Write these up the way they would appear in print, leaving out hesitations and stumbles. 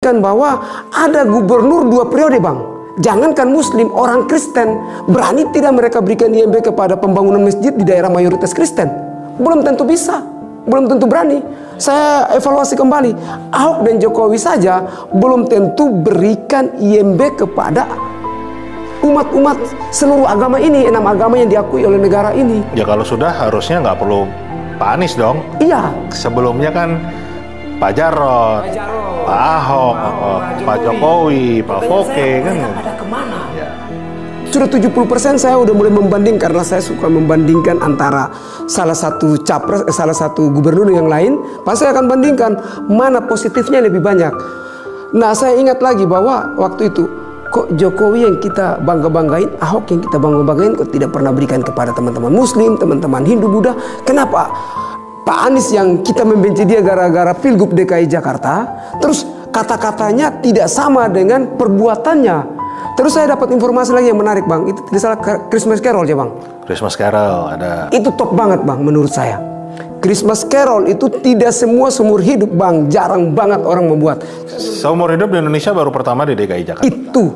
Kan bahwa ada gubernur 2 periode bang. Jangankan muslim, orang Kristen berani tidak mereka berikan IMB kepada pembangunan masjid di daerah mayoritas Kristen? Belum tentu bisa, belum tentu berani. Saya evaluasi kembali, Ahok dan Jokowi saja belum tentu berikan IMB kepada umat-umat seluruh agama ini, 6 agama yang diakui oleh negara ini. Ya kalau sudah harusnya nggak perlu Pak Anies dong. Iya. Sebelumnya kan Pak Jarod, Pak Ahok, Pak Jokowi, Pak Foke kan. Ada kemana? Ya. Sudah 70% saya udah mulai membanding karena saya suka membandingkan antara salah satu capres, salah satu gubernur yang lain. Pasti saya akan bandingkan mana positifnya lebih banyak. Nah saya ingat lagi bahwa waktu itu kok Jokowi yang kita bangga-banggain, Ahok yang kita bangga-banggain kok tidak pernah berikan kepada teman-teman Muslim, teman-teman Hindu, Buddha. Kenapa? Pak Anies yang kita membenci dia gara-gara Pilgub DKI Jakarta, terus kata-katanya tidak sama dengan perbuatannya. Terus saya dapat informasi lagi yang menarik bang, itu tidak salah Christmas Carol ya bang? Christmas Carol ada. Itu top banget bang menurut saya. Christmas Carol itu tidak semua seumur hidup bang, jarang banget orang membuat. Seumur hidup di Indonesia baru pertama di DKI Jakarta. Itu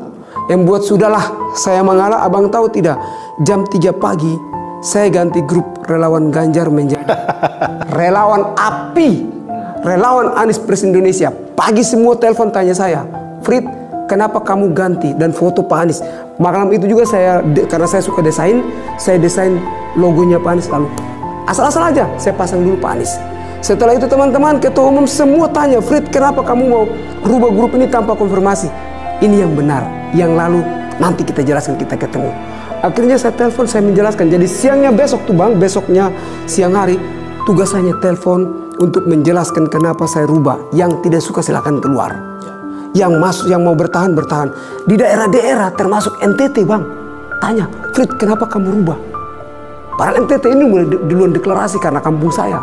yang buat sudahlah, saya mengalah, abang tahu tidak, jam 3 pagi saya ganti grup relawan Ganjar menjadi relawan api, relawan Anies Presiden Indonesia. Pagi semua telepon tanya saya, Frit, kenapa kamu ganti, dan foto Pak Anies. Malam itu juga saya, karena saya suka desain, saya desain logonya Pak Anies lalu. Asal-asal aja, saya pasang dulu Pak Anies. Setelah itu teman-teman ketua umum semua tanya, Frit, kenapa kamu mau rubah grup ini tanpa konfirmasi? Ini yang benar, yang lalu nanti kita jelaskan, kita ketemu. Akhirnya saya telepon, saya menjelaskan. Jadi siangnya besok tuh bang, besoknya siang hari, tugas saya telepon untuk menjelaskan kenapa saya rubah. Yang tidak suka silakan keluar. Yang masuk, yang mau bertahan, bertahan. Di daerah-daerah termasuk NTT bang, tanya, Frit, kenapa kamu rubah? Padahal NTT ini mulai duluan deklarasi karena kampung saya.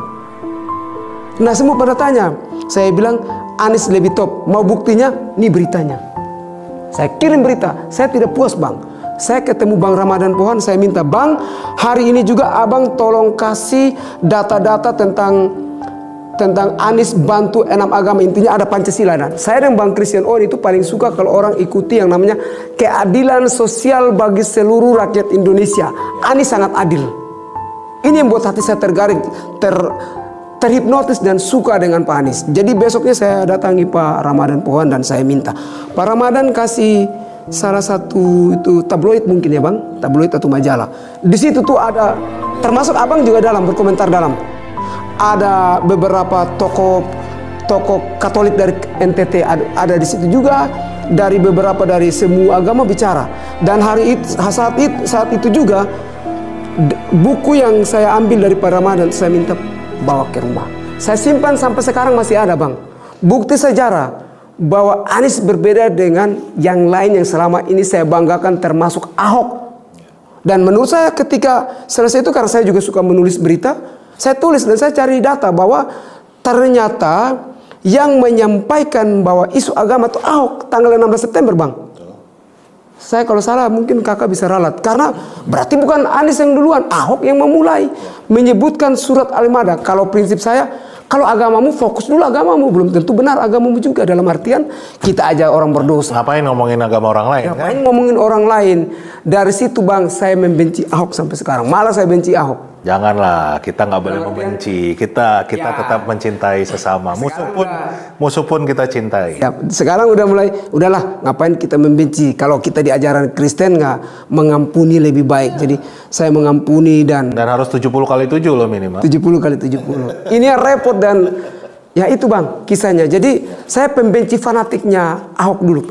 Nah semua pada tanya, saya bilang Anies lebih top. Mau buktinya? Nih beritanya. Saya kirim berita, saya tidak puas bang. Saya ketemu Bang Ramadan Pohan, saya minta, Bang, hari ini juga abang tolong kasih data-data tentang Anies bantu 6 agama, intinya ada Pancasila. Dan saya dan Bang Christian Owen itu paling suka kalau orang ikuti yang namanya keadilan sosial bagi seluruh rakyat Indonesia. Anies sangat adil. Ini yang buat hati saya tergaring, terhipnotis dan suka dengan Pak Anies. Jadi besoknya saya datangi Pak Ramadan Pohan dan saya minta, Pak Ramadan kasih salah satu itu tabloid mungkin ya bang, tabloid atau majalah. Di situ tuh ada, termasuk abang juga dalam berkomentar dalam. Ada beberapa tokoh Katolik dari NTT ada di situ juga, dari beberapa dari semua agama bicara. Dan saat itu juga buku yang saya ambil dari Pak Ramadan saya minta bawa ke rumah. Saya simpan sampai sekarang masih ada bang. Bukti sejarah bahwa Anies berbeda dengan yang lain yang selama ini saya banggakan termasuk Ahok. Dan menurut saya ketika selesai itu, karena saya juga suka menulis berita, saya tulis dan saya cari data bahwa ternyata yang menyampaikan bahwa isu agama itu Ahok tanggal 16 September bang. Saya kalau salah mungkin kakak bisa ralat, karena berarti bukan Anies yang duluan, Ahok yang memulai menyebutkan surat Al-Maidah. Kalau prinsip saya, kalau agamamu fokus dulu agamamu, belum tentu benar agamamu juga, dalam artian kita aja orang berdosa. Ngapain ngomongin agama orang lain? Ngapain ngomongin orang lain? Dari situ bang saya membenci Ahok sampai sekarang, malah saya benci Ahok. Janganlah, kita nggak boleh membenci. Kita ya, tetap mencintai sesama. Musuh pun kita cintai. Ya, sekarang udah mulai, udahlah, ngapain kita membenci? Kalau kita di ajaran Kristen nggak mengampuni lebih baik. Jadi saya mengampuni dan harus 70 kali 7 loh minimal. 70 kali 70. Ini yang repot dan ya itu bang kisahnya. Jadi saya pembenci fanatiknya Ahok dulu,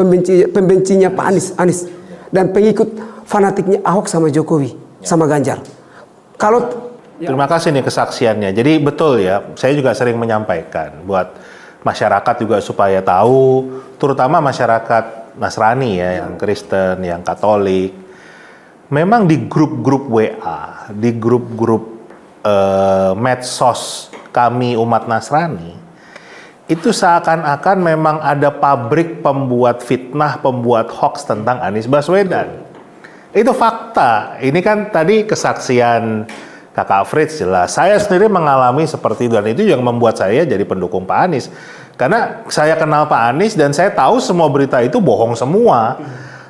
pembencinya Pak Anies, dan pengikut fanatiknya Ahok sama Jokowi sama Ganjar. Terima kasih nih kesaksiannya. Jadi betul ya, saya juga sering menyampaikan buat masyarakat juga supaya tahu, terutama masyarakat Nasrani ya, yang Kristen, yang Katolik. Memang di grup-grup WA, di grup-grup medsos kami umat Nasrani, itu seakan-akan memang ada pabrik pembuat fitnah, pembuat hoax tentang Anies Baswedan. Itu fakta. Ini kan tadi kesaksian Kakak Fritz jelas. Saya sendiri mengalami seperti itu, dan itu yang membuat saya jadi pendukung Pak Anies. Karena saya kenal Pak Anies dan saya tahu semua berita itu bohong semua.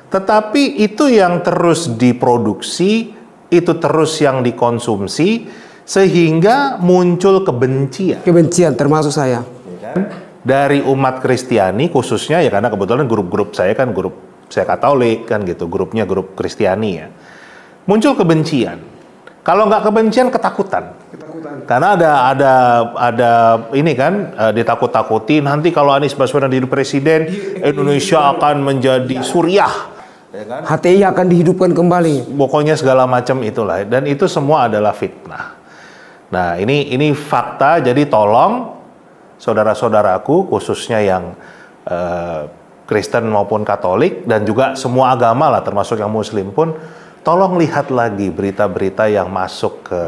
Tetapi itu yang terus diproduksi, itu terus yang dikonsumsi, sehingga muncul kebencian. Kebencian termasuk saya. Dari umat Kristiani khususnya, ya karena kebetulan grup-grup saya kan grup saya Katolik kan gitu, grupnya grup Kristiani ya. Muncul kebencian. Kalau nggak kebencian, ketakutan. Karena ada ini kan ditakut-takuti nanti kalau Anies Baswedan jadi presiden, Indonesia akan menjadi Suriah. Ya kan? HTI akan dihidupkan kembali. Pokoknya segala macam itulah, dan itu semua adalah fitnah. Nah, ini fakta. Jadi tolong saudara-saudaraku, khususnya yang Kristen maupun Katolik dan juga semua agama lah, termasuk yang Muslim pun, tolong lihat lagi berita-berita yang masuk ke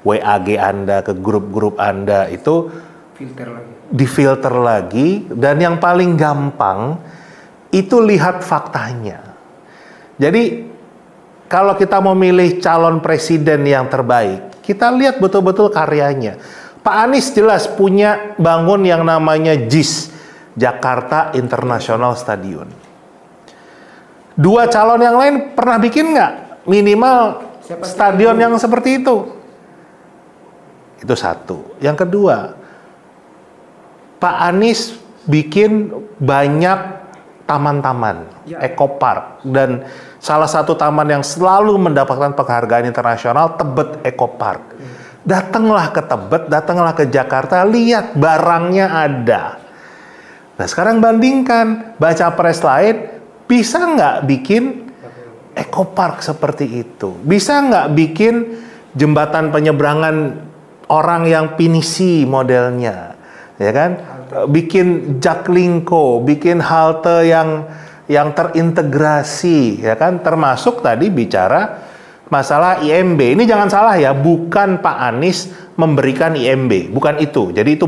WAG Anda, ke grup-grup Anda itu difilter lagi, dan yang paling gampang itu lihat faktanya. Jadi kalau kita memilih calon presiden yang terbaik, kita lihat betul-betul karyanya. Pak Anies jelas punya bangun yang namanya JIS, Jakarta International Stadium. Dua calon yang lain pernah bikin nggak minimal stadion yang seperti itu? Itu satu. Yang kedua, Pak Anies bikin banyak taman-taman, ekopark, dan salah satu taman yang selalu mendapatkan penghargaan internasional, Tebet Eco Park. Datanglah ke Tebet, datanglah ke Jakarta, lihat barangnya ada. Nah sekarang bandingkan, baca pres lain, bisa nggak bikin ekopark seperti itu? Bisa nggak bikin jembatan penyeberangan orang yang pinisi modelnya? Ya kan? Bikin jaklingko, bikin halte yang terintegrasi, ya kan? Termasuk tadi bicara masalah IMB. Ini jangan salah ya, bukan Pak Anies memberikan IMB, bukan itu. Jadi itu